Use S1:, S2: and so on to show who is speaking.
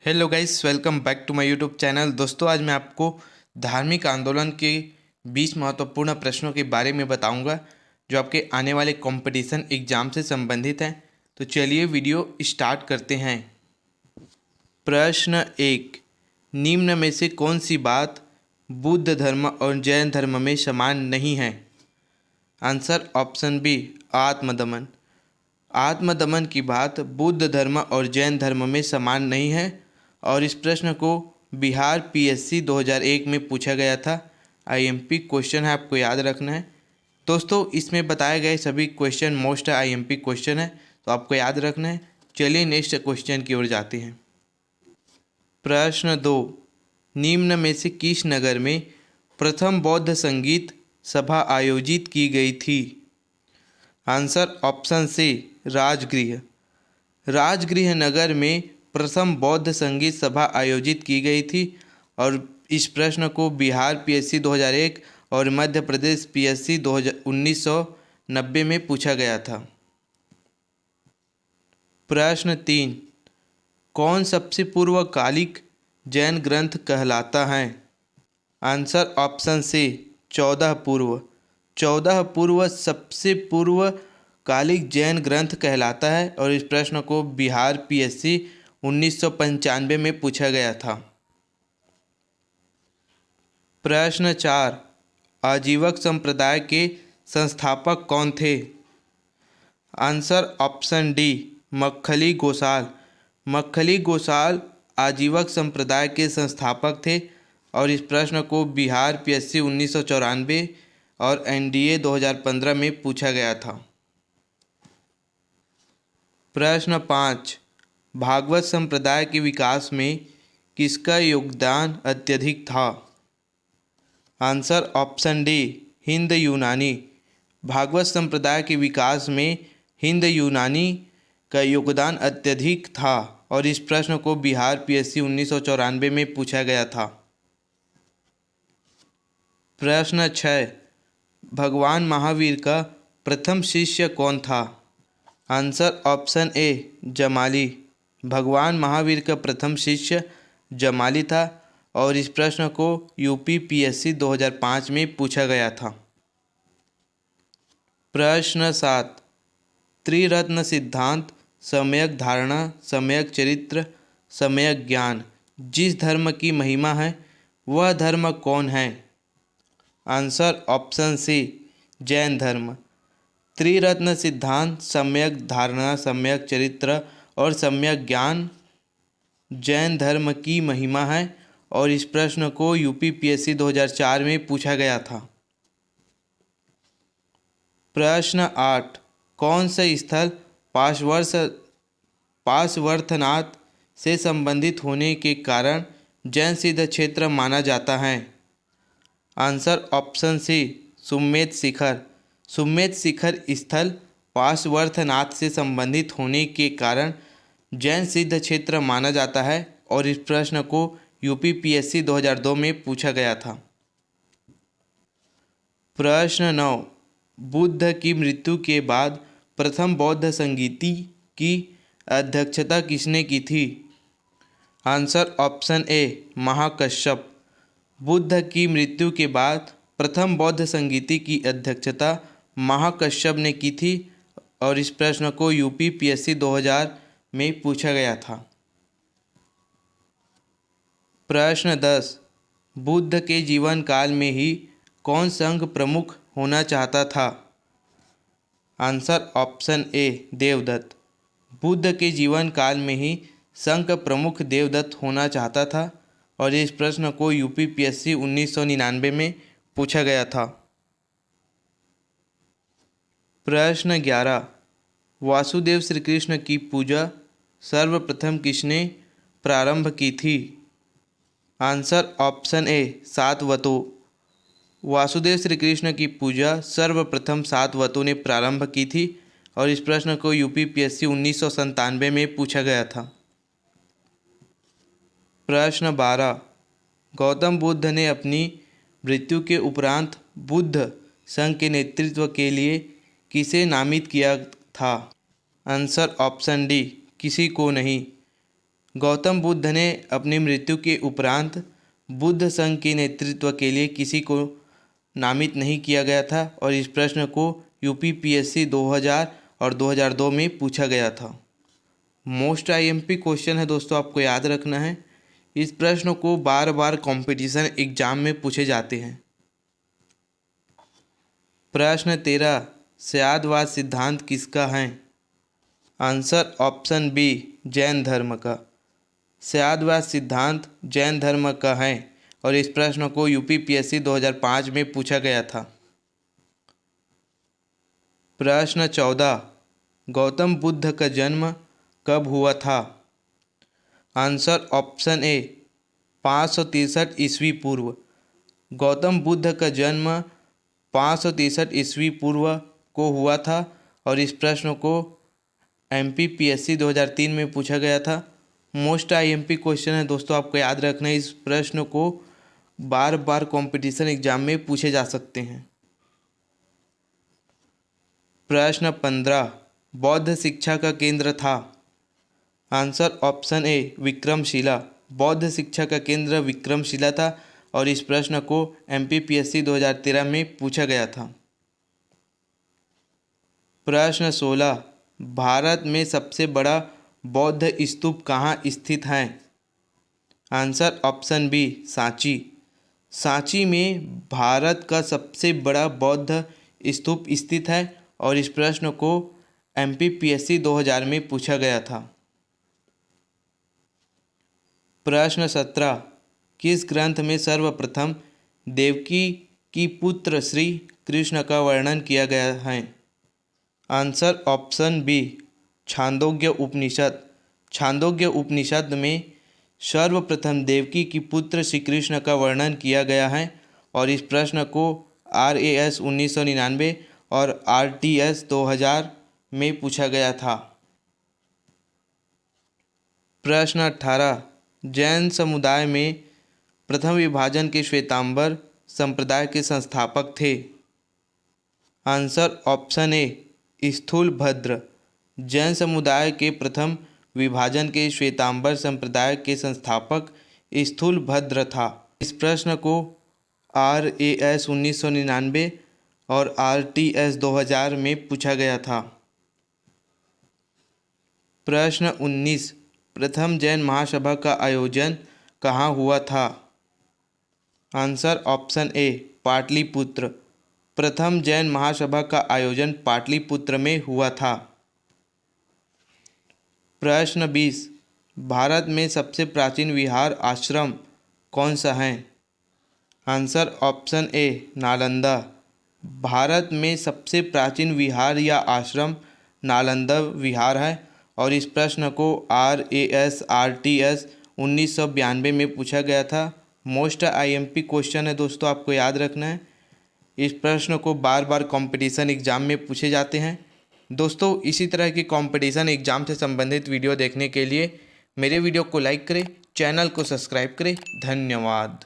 S1: Hello guys, welcome back to my YouTube channel. दोस्तों, आज मैं आपको धार्मिक आंदोलन के 20 महत्वपूर्ण प्रश्नों के बारे में बताऊंगा जो आपके आने वाले कंपटीशन एग्जाम से संबंधित हैं। तो चलिए वीडियो स्टार्ट करते हैं। प्रश्न 1, निम्न में से कौन सी बात बुद्ध धर्म और जैन धर्म में समान नहीं है? आंसर ऑप्शन बी, आत्मदमन। आत्मदमन की बात बुद्ध धर्म और जैन धर्म में समान नहीं है और इस प्रश्न को बिहार पीएससी 2001 में पूछा गया था। आईएमपी क्वेश्चन है, आपको याद रखना है। दोस्तों, इसमें बताए गए सभी क्वेश्चन मोस्ट आईएमपी क्वेश्चन है, तो आपको याद रखना है। चलिए नेक्स्ट क्वेश्चन की ओर जाते हैं। प्रश्न 2, निम्न में से किस नगर में प्रथम बौद्ध संगीत सभा आयोजित की गई थी? Answer option C, Rajgriha. Rajgriha नगर में प्रथम बौद्ध संगीत सभा आयोजित की गई थी और इस प्रश्न को बिहार पीएससी 2001 और मध्य प्रदेश पीएससी 1990 में पूछा गया था। प्रश्न 3, कौन सबसे पूर्वकालिक जैन ग्रंथ कहलाता है? आंसर ऑप्शन सी, 14 पूर्व। 14 पूर्व सबसे पूर्वकालिक जैन ग्रंथ कहलाता है और इस प्रश्न को बिहार पीएससी 1995 में पूछा गया था। प्रश्न 4, आजीवक संप्रदाय के संस्थापक कौन थे? Answer option D, Makkhali Gosala. Makkhali Gosala Ajivika संप्रदाय के संस्थापक थे और इस प्रश्न को बिहार पीएससी 1994 और एनडीए 2015 में पूछा गया था। प्रश्न 5, भागवत संप्रदाय के विकास में किसका योगदान अत्यधिक था? आंसर ऑप्शन डी, हिंद यूनानी। भागवत संप्रदाय के विकास में हिंद यूनानी का योगदान अत्यधिक था और इस प्रश्न को बिहार पीएससी 1994 में पूछा गया था। प्रश्न 6, भगवान महावीर का प्रथम शिष्य कौन था? आंसर ऑप्शन ए, जमाली। भगवान महावीर का प्रथम शिष्य जमाली था और इस प्रश्न को यूपी पीएससी 2005 में पूछा गया था। प्रश्न 7, त्रिरत्न सिद्धांत, सम्यक धारणा, सम्यक चरित्र, सम्यक ज्ञान जिस धर्म की महिमा है वह धर्म कौन है? आंसर ऑप्शन सी, जैन धर्म। त्रिरत्न सिद्धांत, सम्यक धारणा, सम्यक चरित्र और सम्यक ज्ञान जैन धर्म की महिमा है और इस प्रश्न को यूपी पीएससी 2004 में पूछा गया था। प्रश्न 8, कौन सा स्थल पार्श्वनाथ से संबंधित होने के कारण जैन सिद्ध क्षेत्र माना जाता है? आंसर ऑप्शन सी, सुमेध शिखर। सुमेध शिखर स्थल पार्श्वनाथ से संबंधित होने के कारण जैन सिद्ध क्षेत्र माना जाता है और इस प्रश्न को यूपी पीएससी 2002 में पूछा गया था। प्रश्न 9, बुद्ध की मृत्यु के बाद प्रथम बौद्ध संगीति की अध्यक्षता किसने की थी? Answer option A, Mahakashyap. Buddha की मृत्यु के बाद प्रथम बौद्ध संगीति की अध्यक्षता महाकश्यप ने की थी और इस प्रश्न को यूपी पीएससी 2000 में पूछा गया था। प्रश्न 10, बुद्ध के जीवन काल में ही कौन संघ प्रमुख होना चाहता था? Answer option A, Devdatta. Buddha के जीवन काल में ही संघ प्रमुख देवदत्त होना चाहता था और इस प्रश्न को यूपी पीएससी 1999 में पूछा गया था। प्रश्न 11, वासुदेव श्री कृष्ण की पूजा सर्वप्रथम किसने प्रारंभ की थी? आंसर ऑप्शन ए, सातवतों। वासुदेव श्री कृष्ण की पूजा सर्वप्रथम सातवतों ने प्रारंभ की थी और इस प्रश्न को यूपी पीएससी 1997 में पूछा गया था। प्रश्न 12, गौतम बुद्ध ने अपनी मृत्यु के उपरांत बुद्ध संघ के नेतृत्व के लिए किसे नामित किया था? आंसर ऑप्शन डी, किसी को नहीं। गौतम बुद्ध ने अपनी मृत्यु के उपरांत बुद्ध संघ के नेतृत्व के लिए किसी को नामित नहीं किया गया था और इस प्रश्न को यूपीपीएससी 2000 और 2002 में पूछा गया था। मोस्ट आईएमपी क्वेश्चन है दोस्तों, आपको याद रखना है। इस प्रश्न को बार बार कंपटीशन एग्जाम में पूछे जाते हैं। प्रश्न 13, स्यादवाद सिद्धांत किसका है? आंसर ऑप्शन बी, जैन धर्म का। स्यादवाद सिद्धांत जैन धर्म का है और इस प्रश्न को यूपीपीएससी 2005 में पूछा गया था। प्रश्न 14, गौतम बुद्ध का जन्म कब हुआ था? आंसर ऑप्शन ए, 563 ईस्वी पूर्व। गौतम बुद्ध का जन्म 563 ईस्वी पूर्व को हुआ था और इस प्रश्न को एमपीपीएससी 2003 में पूछा गया था। मोस्ट आईएमपी क्वेश्चन है दोस्तों, आपको याद रखना है। इस प्रश्न को बार बार कंपटीशन एग्जाम में पूछे जा सकते हैं। प्रश्न 15, बौद्ध शिक्षा का केंद्र था? आंसर ऑप्शन ए, विक्रमशिला। बौद्ध शिक्षा का केंद्र विक्रमशिला था और इस प्रश्न को एमपीपीएससी 2013 में पूछा गया था। प्रश्न 16, भारत में सबसे बड़ा बौद्ध स्तूप कहाँ स्थित है? Answer option B, Sanchi. Sanchi में भारत का सबसे बड़ा बौद्ध स्तूप स्थित है और इस प्रश्न को एमपीपीएससी 2000 में पूछा गया था। प्रश्न 17, किस ग्रंथ में सर्वप्रथम देवकी की पुत्र श्री कृष्ण का वर्णन किया गया है? आंसर ऑप्शन बी, छांदोग्य उपनिषद। छांदोग्य उपनिषद में सर्वप्रथम देवकी की पुत्र श्री कृष्ण का वर्णन किया गया है और इस प्रश्न को RAS 1999 और RTS 2000 में पूछा गया था। प्रश्न 18, जैन समुदाय में प्रथम विभाजन के श्वेतांबर संप्रदाय के संस्थापक थे? आंसर ऑप्शन ए, स्थूलभद्र। जैन समुदाय के प्रथम विभाजन के श्वेतांबर संप्रदाय के संस्थापक स्थूलभद्र था। इस प्रश्न को RAS 1999 और RTS 2000 में पूछा गया था। प्रश्न 19, प्रथम जैन महासभा का आयोजन कहाँ हुआ था? आंसर ऑप्शन ए, पाटलिपुत्र। प्रथम जैन महासभा का आयोजन पाटलिपुत्र में हुआ था। प्रश्न 20, भारत में सबसे प्राचीन विहार आश्रम कौन सा है? आंसर ऑप्शन ए, नालंदा। भारत में सबसे प्राचीन विहार या आश्रम नालंदा विहार है और इस प्रश्न को RAS RTS 1992 में पूछा गया था। मोस्ट आईएमपी क्वेश्चन है दोस्तों, आपको याद रखना है। इस प्रश्न को बार बार कंपटीशन एग्जाम में पूछे जाते हैं। दोस्तों, इसी तरह की कंपटीशन एग्जाम से संबंधित वीडियो देखने के लिए मेरे वीडियो को लाइक करें, चैनल को सब्सक्राइब करें। धन्यवाद।